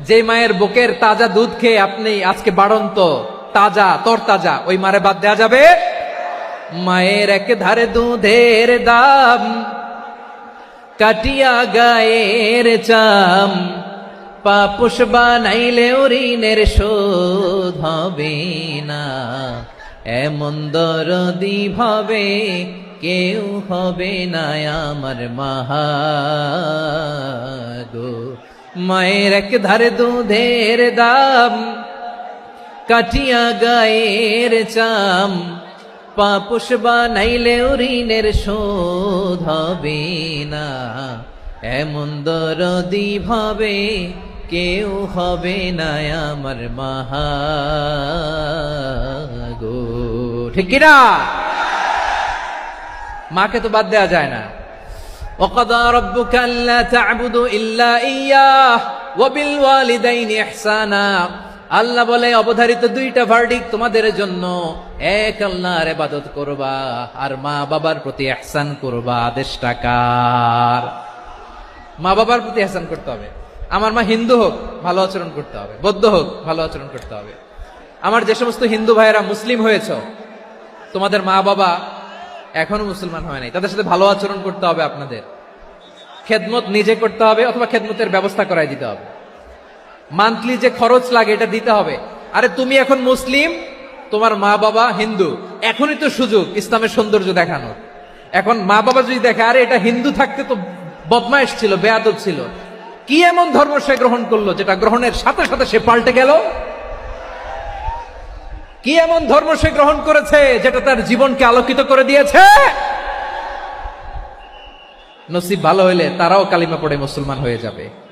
যে মায়ের বুকের তাজা দুধ খেয়ে আপনি আজকে বাড়ন্ত তাজা তরতাজা, ওই মারে বাদ দেয়া যাবে? মায়ের এক ধারে দুধের দাম, কাটিয়া গায়ের চাম, পাপুষ বানাইলেও ঋণের শোধ হবে না। এমন দরদি ভাবে কেউ হবে না আমার মাগো। মায়ের এক ধারে দুধের দাম, কাটিয়া গায়ের চাম, পাপুষ বানাইলেও ঋণের শোধ হবে না। এমন দরদি ভাবে কেউ হবে না আমার মাগো। ঠিক কিনা? মাকে তো বাদ দেয়া যায় না। وَقَضَى رَبُّكَ أَلَّا تَعْبُدُوا إِلَّا إِيَّاهُ وَبِالْوَالِدَيْنِ إِحْسَانًا। আল্লাহ বলে অবধারিত দুইটা ভার্ডিক্ট তোমাদের জন্য, এক আল্লাহর ইবাদত করবা আর মা বাবার প্রতি ইহসান করবা। আদেশটা কার? মা বাবার প্রতি ইহসান করতে হবে। আমার মা হিন্দু হোক, ভালো আচরণ করতে হবে, বৌদ্ধ হোক, ভালো আচরণ করতে হবে। আমার যে সমস্ত হিন্দু ভাইয়েরা মুসলিম হয়েছ, তোমাদের মা বাবা এখনো মুসলমান হয় নাই, তাদের সাথে ভালো আচরণ করতে হবে। আপনাদের খেদমত নিজে করতে হবে অথবা খেদমতের ব্যবস্থা করাই দিতে হবে। মান্থলি যে খরচ লাগে এটা দিতে হবে। আরে তুমি এখন মুসলিম, তোমার মা বাবা হিন্দু, এখনই তো সুযোগ ইসলামের সৌন্দর্য দেখানোর। এখন মা বাবা যদি দেখে আরে এটা হিন্দু থাকতে তো বদমাইশ ছিল, বেয়াদব ছিল, কি এমন ধর্ম সে গ্রহণ করলো যেটা গ্রহণের সাথে সাথে সে পাল্টে গেল? কি এমন ধর্ম সে গ্রহণ করেছে যেটা তার জীবনকে আলোকিত করে দিয়েছে? নসিব ভালো হইলে তারাও কালিমা পড়ে মুসলমান হয়ে যাবে।